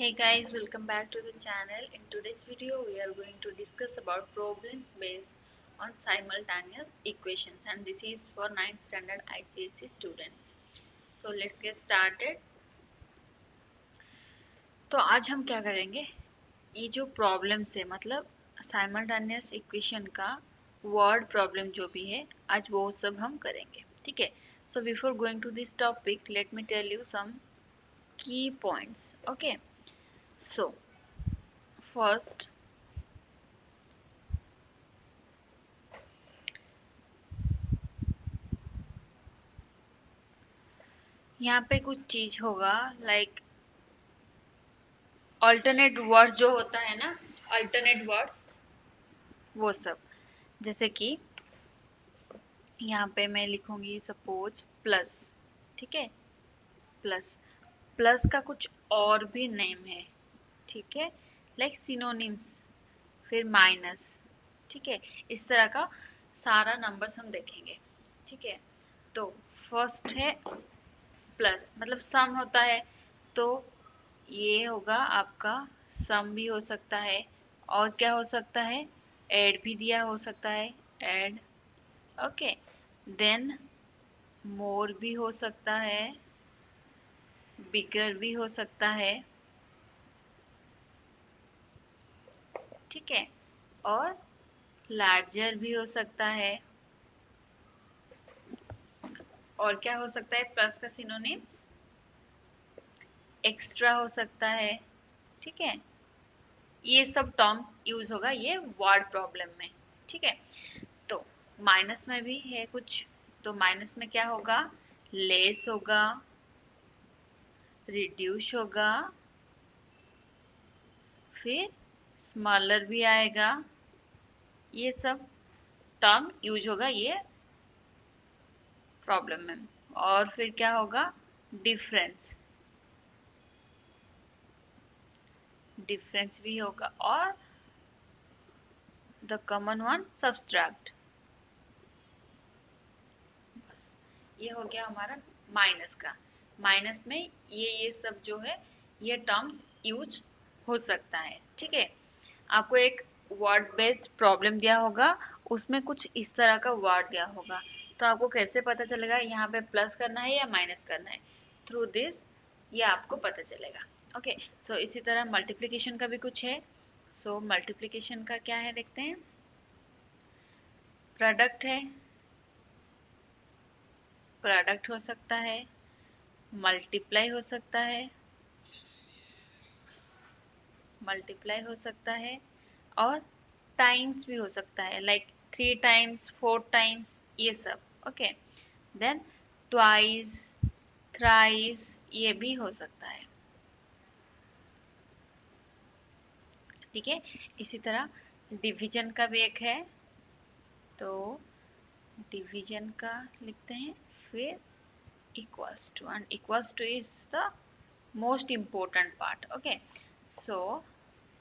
Hey guys, welcome back to the channel. In today's video, we are going to discuss about problems based on simultaneous equations, and this is for 9th standard ICSE students. So let's get started. तो आज हम क्या करेंगे, ये जो problems है मतलब simultaneous equation का वर्ड प्रॉब्लम जो भी है आज वो सब हम करेंगे, ठीक है। So before going to this topic let me tell you some key points. Okay, so first यहाँ पे कुछ चीज होगा लाइक अल्टरनेट वर्ड्स जो होता है ना, अल्टरनेट वर्ड्स वो सब, जैसे कि यहाँ पे मैं लिखूंगी सपोज प्लस, ठीक है। प्लस प्लस का कुछ और भी नेम है, ठीक है, लाइक सिनोनिम्स, फिर माइनस, ठीक है। इस तरह का सारा नंबर्स हम देखेंगे, ठीक है। तो फर्स्ट है प्लस, मतलब सम होता है, तो ये होगा आपका सम भी हो सकता है, और क्या हो सकता है, ऐड भी दिया हो सकता है, ऐड। ओके, देन मोर भी हो सकता है, बिगर भी हो सकता है, ठीक है, और लार्जर भी हो सकता है। और क्या हो सकता है प्लस का सिनोनिम्स, एक्स्ट्रा हो सकता है, ठीक है। ये सब टर्म यूज होगा ये वर्ड प्रॉब्लम में, ठीक है। तो माइनस में भी है कुछ, तो माइनस में क्या होगा, लेस होगा, रिड्यूस होगा, फिर स्मॉलर भी आएगा, ये सब टर्म यूज होगा ये प्रॉब्लम में। और फिर क्या होगा, डिफरेंस, डिफरेंस भी होगा, और द कॉमन वन सब्सट्रैक्ट। बस ये हो गया हमारा माइनस का। माइनस में ये सब जो है ये टर्म्स यूज हो सकता है, ठीक है। आपको एक वर्ड बेस्ड प्रॉब्लम दिया होगा, उसमें कुछ इस तरह का वर्ड दिया होगा, तो आपको कैसे पता चलेगा यहाँ पे प्लस करना है या माइनस करना है, थ्रू दिस ये आपको पता चलेगा। ओके, सो इसी तरह मल्टीप्लिकेशन का भी कुछ है। सो मल्टीप्लिकेशन का क्या है देखते हैं, प्रोडक्ट है, प्रोडक्ट हो सकता है, मल्टीप्लाई हो सकता है, मल्टीप्लाई हो सकता है, और टाइम्स भी हो सकता है, लाइक 3 टाइम्स 4 टाइम्स ये सब। ओके, देन ट्वाइस, थ्राइस ये भी हो सकता है, ठीक है। इसी तरह डिवीजन का भी एक है, तो डिवीजन का लिखते हैं, फिर equals to, and equals to is the most important part. Okay, so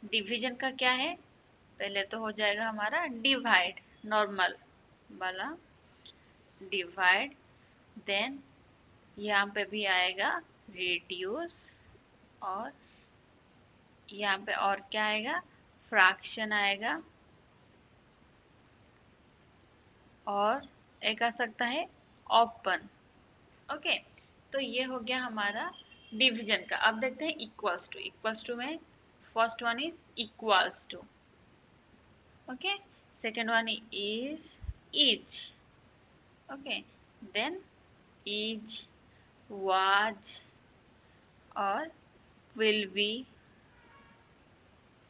division का क्या है, पहले तो हो जाएगा हमारा डिवाइड, नॉर्मल वाला डिवाइड, देन यहाँ पे भी आएगा रेडियस, और यहाँ पे और क्या आएगा, फ्रैक्शन आएगा, और एक आ सकता है ओपन। ओके, तो ये हो गया हमारा डिवीजन का। अब देखते हैं इक्वल्स टू। इक्वल्स टू में first one is equals to, okay, second one is each, okay, then is, was और will be,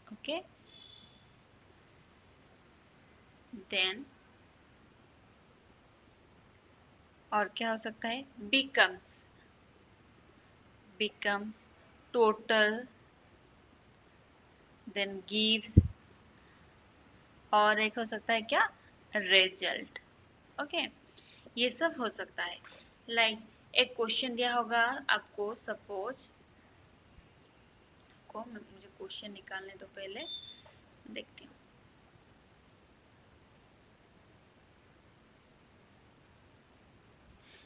ओके, देन और क्या हो सकता है, becomes, becomes, total, then gives, और एक हो सकता है क्या, result। ओके, ये सब हो सकता है। लाइक एक क्वेश्चन दिया होगा आपको, सपोज को मुझे क्वेश्चन निकालने तो पहले देखती हूँ।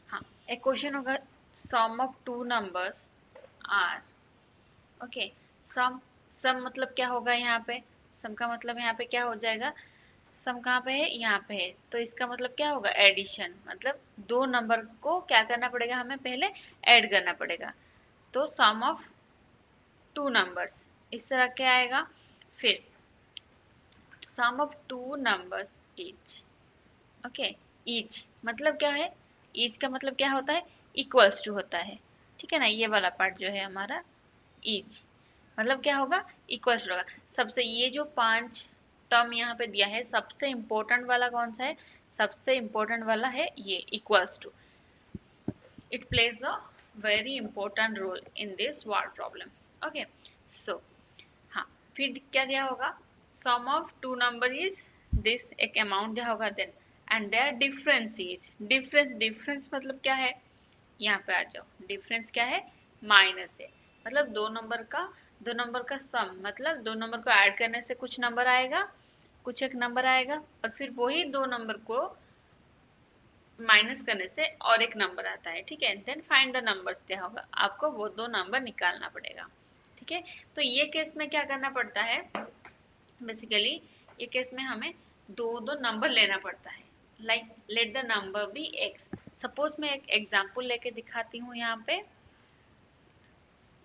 हाँ, एक क्वेश्चन होगा, sum of two numbers are, okay, sum sum मतलब क्या होगा यहाँ पे, सम का मतलब यहाँ पे क्या हो जाएगा, सम कहाँ पे है, यहाँ पे है, तो इसका मतलब क्या होगा, एडिशन, मतलब दो नंबर को क्या करना पड़ेगा, हमें पहले ऐड करना पड़ेगा, तो सम ऑफ टू नंबर्स इस तरह क्या आएगा, फिर sum of two numbers each, okay, each मतलब क्या है, ईच का मतलब क्या होता है, इक्वल्स टू होता है, ठीक है ना, ये वाला पार्ट जो है हमारा ईच मतलब क्या होगा, इक्वल्स टू होगा। सबसे ये जो 5 टर्म यहाँ पे दिया है, सबसे इंपॉर्टेंट वाला कौन सा है, सबसे इंपॉर्टेंट वाला है ये equals to, it plays a very important role in this word problem, okay. So हाँ, फिर क्या दिया होगा, sum of two number is this, एक अमाउंट दिया होगा, then and their difference is, difference difference मतलब क्या है, यहाँ पे आ जाओ, डिफरेंस क्या है, माइनस है, मतलब दो नंबर का सम, मतलब दो नंबर को ऐड करने से कुछ नंबर आएगा, कुछ एक नंबर आएगा, और फिर वही दो नंबर को माइनस करने से और एक नंबर आता है, ठीक है, देन फाइंड द नंबर्स दिया होगा, आपको वो दो नंबर निकालना पड़ेगा, ठीक है। तो ये केस में क्या करना पड़ता है, बेसिकली ये केस में हमें दो दो नंबर लेना पड़ता है, like let the number be x, suppose मैं एक एग्जांपल लेके दिखाती हूँ यहाँ पे,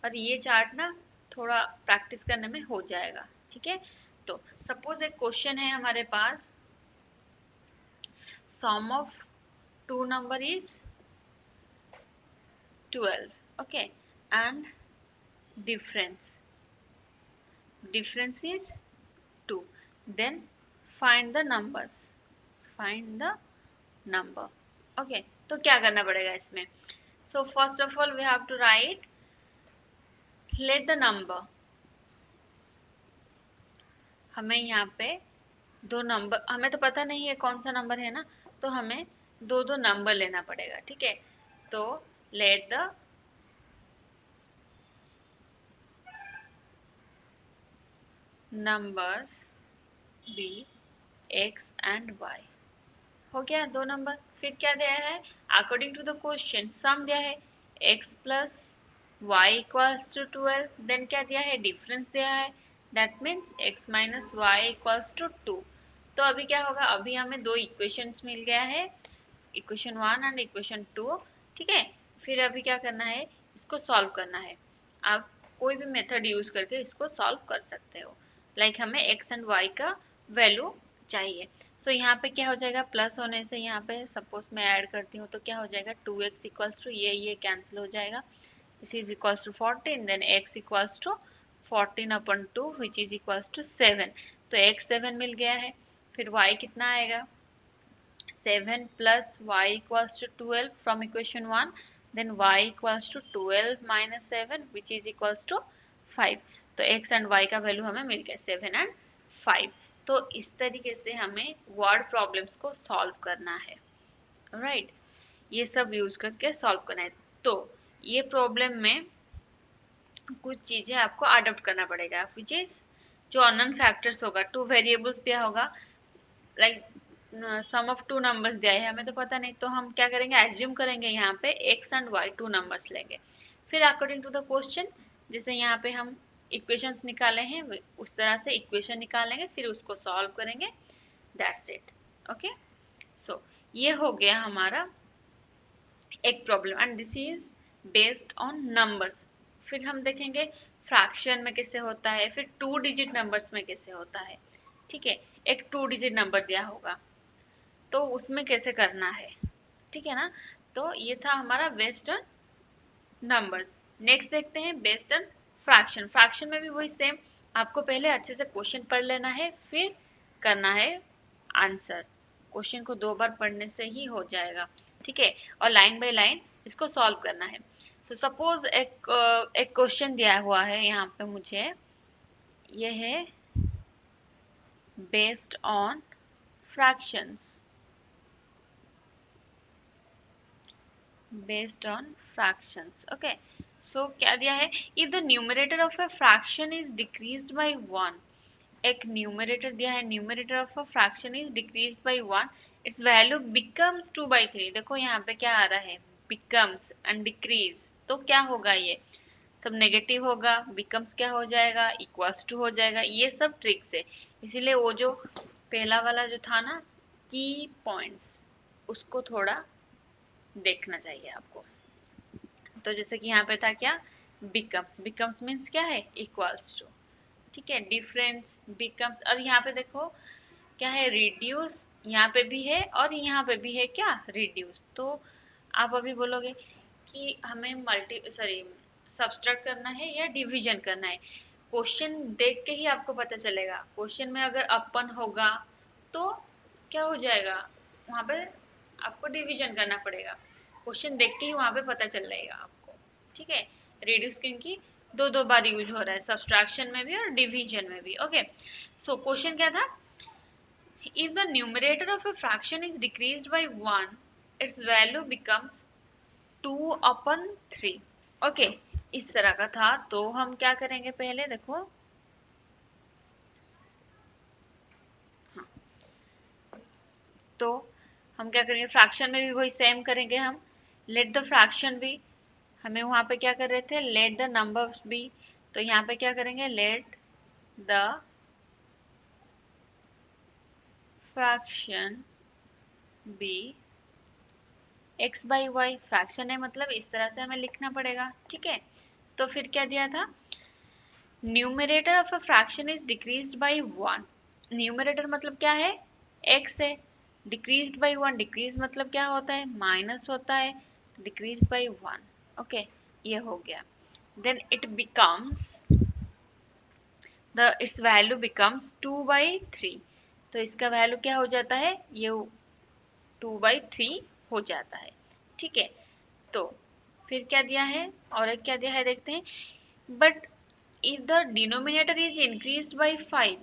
और ये चार्ट ना थोड़ा प्रैक्टिस करने में हो जाएगा, ठीक है। तो सपोज एक क्वेश्चन है हमारे पास, sum of two number is 12, okay, and difference is 2, then find the numbers, find the number, okay। तो क्या करना पड़ेगा इसमें, so first of all we have to write let the number, हमें यहाँ पे दो नंबर, हमें तो पता नहीं है कौन सा नंबर है ना, तो हमें दो दो नंबर लेना पड़ेगा, ठीक है। तो let the numbers be x and y, हो गया दो नंबर। फिर क्या दिया है, according to the question sum दिया है x plus y equals to 12, then क्या दिया है, डिफरेंस दिया है, that means x minus y equals to 2। तो अभी क्या होगा, अभी हमें दो इक्वेशंस मिल गया है, इक्वेशन 1 एंड इक्वेशन 2, ठीक है। फिर अभी क्या करना है, इसको सॉल्व करना है, आप कोई भी मेथड यूज करके इसको सॉल्व कर सकते हो, लाइक हमें x एंड y का वैल्यू चाहिए। सो यहाँ पे क्या हो जाएगा, प्लस होने से यहाँ पे सपोज मैं ऐड करती हूँ तो क्या हो जाएगा, 2x इक्वल्स टू ये कैंसिल हो जाएगा, this is equals to 14, then x equals to 14 upon 2 which is equals to 7, तो x 7 मिल गया है। फिर y कितना आएगा, 7 plus y equals to 12 from equation 1, then y equals to 12 minus 7 which is equals to 5, तो x and y का value हमें मिल गया 7 and 5। तो इस तरीके से हमें वर्ड प्रॉब्लम्स को सॉल्व करना है, राइट, ये सब यूज करके सॉल्व करना है। तो ये प्रॉब्लम में कुछ चीजें आपको अडॉप्ट करना पड़ेगा, विच इज जो अननोन फैक्टर्स होगा, टू वेरिएबल्स दिया होगा, like sum of two numbers दिया है, हमें तो पता नहीं, तो हम क्या करेंगे, एज्यूम करेंगे यहाँ पे x and y two numbers लेंगे, फिर अकॉर्डिंग टू द क्वेश्चन जैसे यहाँ पे हम इक्वेशंस निकाले हैं उस तरह से इक्वेशन निकालेंगे, फिर उसको सॉल्व करेंगे, दैट्स इट, ओके। सो ये हो गया हमारा एक problem and this is based on numbers. फिर हम देखेंगे फ्रैक्शन में कैसे होता है, फिर 2 डिजिट नंबर्स में कैसे होता है, ठीक है। एक 2 डिजिट नंबर दिया होगा तो उसमें कैसे करना है, ठीक है ना। तो ये था हमारा बेस्ड ऑन नंबर्स। नेक्स्ट देखते हैं बेस्ड ऑन फ्रैक्शन। फ्रैक्शन में भी वही सेम, आपको पहले अच्छे से क्वेश्चन पढ़ लेना है, फिर करना है आंसर, क्वेश्चन को 2 बार पढ़ने से ही हो जाएगा, ठीक है, और लाइन बाय लाइन इसको सॉल्व करना है। तो सपोज एक क्वेश्चन दिया हुआ है यहाँ पे मुझे, ये है based on fractions, based on fractions, okay। So क्या दिया है, if the numerator of a fraction is decreased by 1, एक न्यूमरेटर दिया है, numerator of a fraction is decreased bye 1, it's value becomes 2/3, देखो यहाँ पे क्या आ रहा है, बिकम्स एंड डिक्रीज, तो क्या होगा ये, सब नेगेटिव होगा, बिकम्स क्या हो जाएगा, इक्वल्स टू हो जाएगा। ये सब ट्रिक्स है, इसीलिए वो जो पहला वाला जो था ना की पॉइंट्स, उसको थोड़ा देखना चाहिए आपको। तो जैसे कि यहाँ पे था क्या, बिकम्स, बिकम्स मीन्स क्या है, इक्वल्स टू, ठीक है। डिफरेंस, बिकम्स, और यहाँ पे देखो क्या है, रिड्यूस, यहाँ पे भी है और यहाँ पे भी है क्या, रिड्यूस। तो आप अभी बोलोगे कि हमें मल्टी सॉरी सब्सट्रैक्ट करना है या डिवीजन करना है, क्वेश्चन देख के ही आपको पता चलेगा। क्वेश्चन में अगर अपन होगा तो क्या हो जाएगा, वहाँ पे आपको डिवीजन करना पड़ेगा, क्वेश्चन देख के ही वहाँ पे पता चल जाएगा आपको, ठीक है। रिड्यूस क्योंकि दो दो बार यूज हो रहा है, सब्सट्रैक्शन में भी और डिवीजन में भी। ओके, सो क्वेश्चन क्या था, if the numerator of a fraction is decreased by 1, its value becomes 2 upon 3। Okay, इस तरह का था। तो हम क्या करेंगे, पहले देखो, हाँ, तो हम क्या करेंगे, फ्रैक्शन में भी वही सेम करेंगे हम। लेट द फ्रैक्शन बी, हमें वहां पे क्या कर रहे थे, लेट द नंबर्स बी, तो यहाँ पे क्या करेंगे, let the fraction be x by y, fraction है मतलब इस तरह से हमें लिखना पड़ेगा, ठीक है। तो फिर क्या दिया था, numerator of a fraction is decreased bye 1। Numerator मतलब क्या है, x है, डिक्रीज्ड बाय 1, डिक्रीज मतलब क्या होता है, माइनस होता है, डिक्रीज्ड बाय 1। ओके, ये हो गया। Then it becomes the its value becomes 2/3। तो इसका वैल्यू क्या हो जाता है, ये 2/3 हो जाता है, ठीक है। तो फिर क्या दिया है, और एक क्या दिया है देखते हैं, but if the denominator is increased by 5,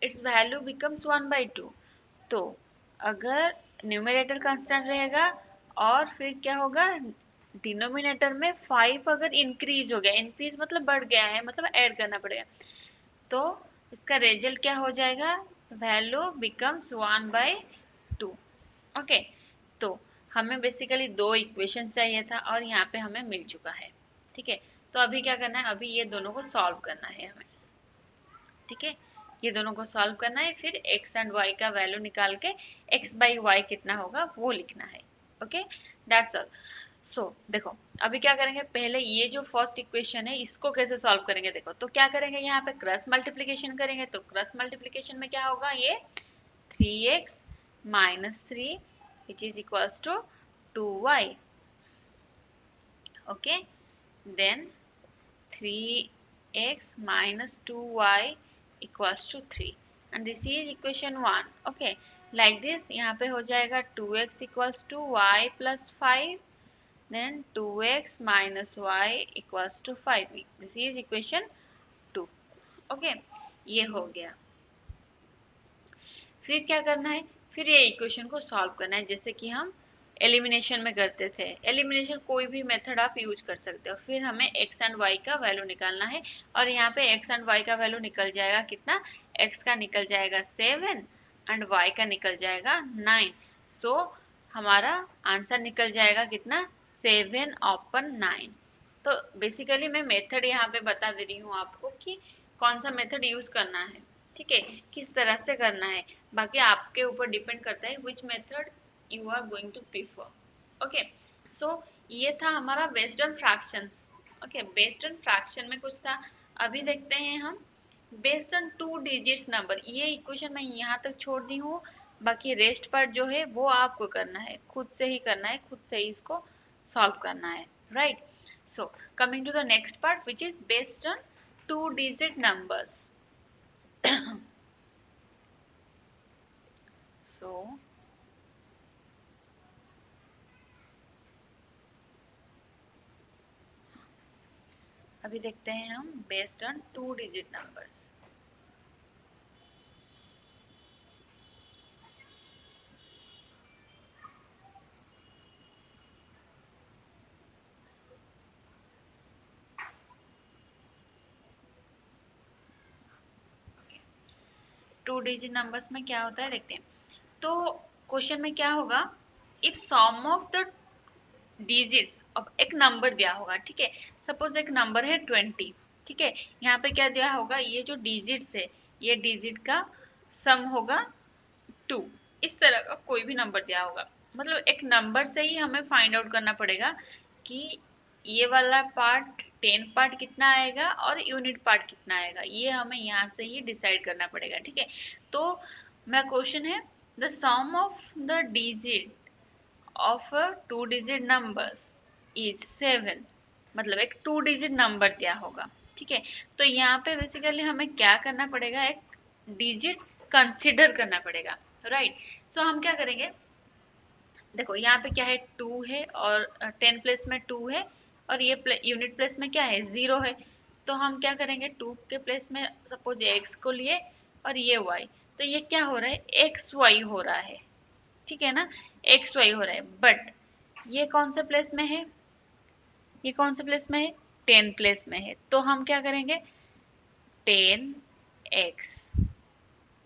its value becomes 1/2। तो अगर न्यूमरेटर कांस्टेंट रहेगा और फिर क्या होगा, डिनोमिनेटर में 5 अगर इंक्रीज हो गया, इंक्रीज मतलब बढ़ गया है, मतलब ऐड करना पड़ेगा, तो इसका रिजल्ट क्या हो जाएगा, वैल्यू बिकम्स 1/2। ओके, तो हमें बेसिकली दो इक्वेशन चाहिए था और यहाँ पे हमें मिल चुका है, ठीक है। तो अभी क्या करना है, अभी ये दोनों को सॉल्व करना है हमें, ठीक है। ये दोनों को सॉल्व करना है, फिर x एंड y का वैल्यू निकाल के x बाई वाई कितना होगा वो लिखना है। Okay, that's all. सो देखो अभी क्या करेंगे, पहले ये जो फर्स्ट इक्वेशन है इसको कैसे सॉल्व करेंगे, देखो तो क्या करेंगे, यहाँ पे क्रॉस मल्टीप्लिकेशन करेंगे। तो क्रॉस मल्टीप्लिकेशन में क्या होगा, ये 3x minus 3 which is equals to 2y। Okay, then 3x minus 2y equals to 3 and this is equation 1। okay, like this यहाँ पे हो जाएगा 2x equals to y plus 5, then 2x minus y equals to 5, this is equation 2। okay, ये हो गया। फिर क्या करना है, फिर ये इक्वेशन को सॉल्व करना है, जैसे कि हम एलिमिनेशन में करते थे। एलिमिनेशन कोई भी मेथड आप यूज कर सकते हो। फिर हमें x एंड y का वैल्यू निकालना है और यहाँ पे x एंड y का वैल्यू निकल जाएगा कितना, x का निकल जाएगा 7 एंड y का निकल जाएगा 9। सो हमारा आंसर निकल जाएगा कितना, 7/9। तो बेसिकली मैं मेथड यहाँ पे बता दे रही हूँ आपको कि कौन सा मेथड यूज करना है, ठीक है, किस तरह से करना है। बाकी आपके ऊपर डिपेंड करता है which method you are going to prefer. Okay, so ये था हमारा based on fractions. Okay, based on fraction में कुछ था। अभी देखते हैं हम बेस्ड ऑन 2 डिजिट्स नंबर। ये इक्वेशन मैं यहाँ तक छोड़ दी हूँ, बाकी रेस्ट पार्ट जो है वो आपको करना है, खुद से ही करना है, खुद से ही इसको सॉल्व करना है, right. So coming to the next part which is based on 2 digit numbers. So अभी देखते हैं हम based on 2 digit numbers. Two digit numbers में क्या होता है देखते हैं। तो क्वेश्चन में क्या होगा, if sum of the digits, अब एक नंबर दिया होगा, ठीक है, सपोज एक नंबर है 20, ठीक है, यहाँ पे क्या दिया होगा, ये जो डिजिट्स है ये डिजिट का सम होगा 2, इस तरह का कोई भी नंबर दिया होगा, मतलब एक नंबर से ही हमें फाइंड आउट करना पड़ेगा कि ये वाला पार्ट 10 पार्ट कितना आएगा और यूनिट पार्ट कितना आएगा, ये हमें यहाँ से ही डिसाइड करना पड़ेगा, ठीक है। तो मेरा क्वेश्चन है the sum of the digit of a 2 digit numbers is 7, मतलब एक 2 डिजिट नंबर दिया होगा, ठीक है। तो यहाँ पे बेसिकली हमें क्या करना पड़ेगा, एक डिजिट कंसिडर करना पड़ेगा, राइट। सो हम क्या करेंगे, देखो यहाँ पे क्या है 2 है और 10 प्लेस में 2 है और ये यूनिट प्लेस में क्या है 0 है, तो हम क्या करेंगे 2 के प्लेस में सपोज x को लिए और ये y, तो ये क्या हो रहा है xy हो रहा है, ठीक है ना, xy हो रहा है, बट ये कौन से प्लेस में है, ये कौन से प्लेस में है 10 प्लेस में है, तो हम क्या करेंगे 10x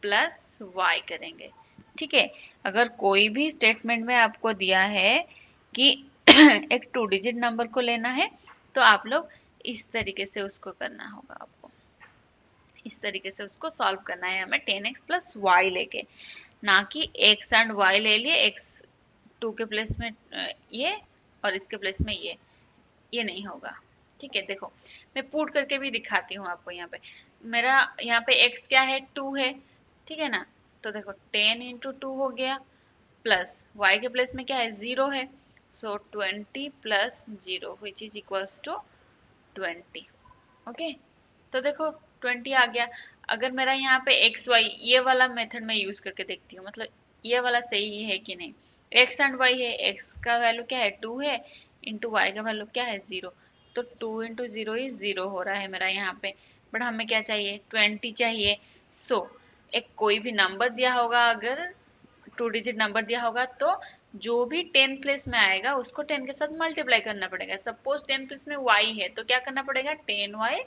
प्लस y करेंगे, ठीक है। अगर कोई भी स्टेटमेंट में आपको दिया है कि एक 2 डिजिट नंबर को लेना है तो आप लोग इस तरीके से उसको करना होगा, आपको इस तरीके से उसको सॉल्व करना है हमें 10x प्लस वाई लेके, ना कि x एंड y ले लिए, x 2 के प्लेस में ये और इसके प्लेस में ये नहीं होगा, ठीक है। देखो मैं पुट करके भी दिखाती हूँ आपको, यहाँ पे मेरा यहाँ पे x क्या है 2 है, ठीक है ना, तो देखो 10 इंटू 2 हो गया प्लस y के प्लेस में क्या है 0 है, so 20 plus 0 which is equals to 20, okay. तो देखो 20 आ गया, अगर मेरा यहाँ पे एक्स वाई ये वाला मेथड में यूज करके देखती हूँ, मतलब ये वाला सही है कि नहीं, एक्स एंड वाई है, एक्स का वैल्यू क्या है 2 है, इंटू वाई का वैल्यू क्या है 0, तो 2 इंटू 0 ही 0 हो रहा है मेरा यहाँ पे, बट हमें क्या चाहिए 20 चाहिए। सो एक कोई भी नंबर दिया होगा, अगर 2 डिजिट नंबर दिया होगा तो जो भी 10 प्लेस में आएगा उसको 10 के साथ मल्टीप्लाई करना पड़ेगा, सपोज 10 प्लेस में y है तो क्या करना पड़ेगा 10y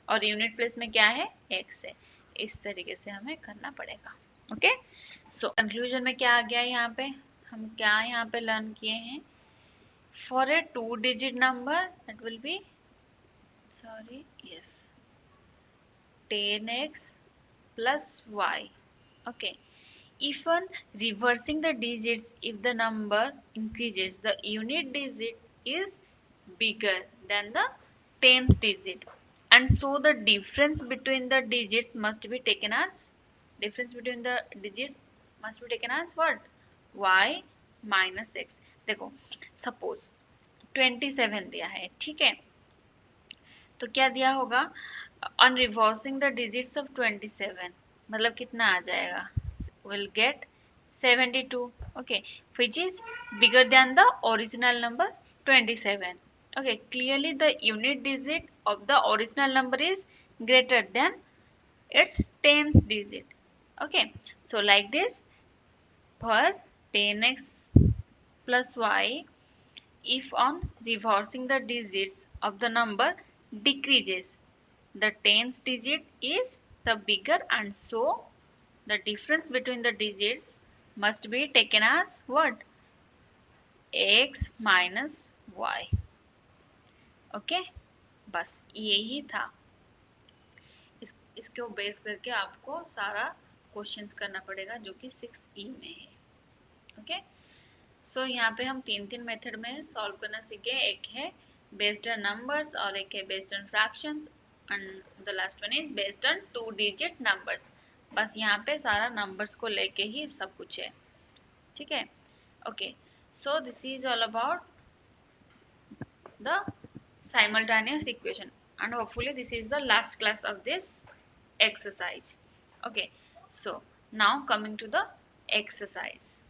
और यूनिट प्लेस में क्या है x है, इस तरीके से हमें करना पड़ेगा, ओके। सो कंक्लूजन में क्या आ गया, यहाँ पे हम क्या यहाँ पे लर्न किए हैं, for a 2 digit number that will be sorry yes 10x plus y, okay. If on reversing the digits, if the number increases, the unit digit is bigger than the tens digit, and so the difference between the digits must be taken as what, y minus x। देखो suppose 27 दिया है, ठीक है, तो क्या दिया होगा on reversing the digits of 27, मतलब कितना आ जाएगा, will get 72, okay, which is bigger than the original number 27, okay, clearly the unit digit of the original number is greater than its tens digit, okay। So like this, for 10x plus y, if on reversing the digits of the number decreases, the tens digit is the bigger, and so the difference between the digits must be taken as what, x minus y, okay. बस यही था, इसको base करके आपको सारा questions करना पड़ेगा जो कि 6E में है, ओके। सो यहाँ पे हम तीन मेथड में सॉल्व करना सीखे, एक है बेस्ड ऑन नंबर्स और एक है based on fractions and the last one is based on 2 digit numbers. बस यहाँ पे सारा नंबर्स को लेके ही सब कुछ है, ठीक है, okay. So this is all about the simultaneous equation, and hopefully this is the last class of this exercise, okay। So now coming to the exercise,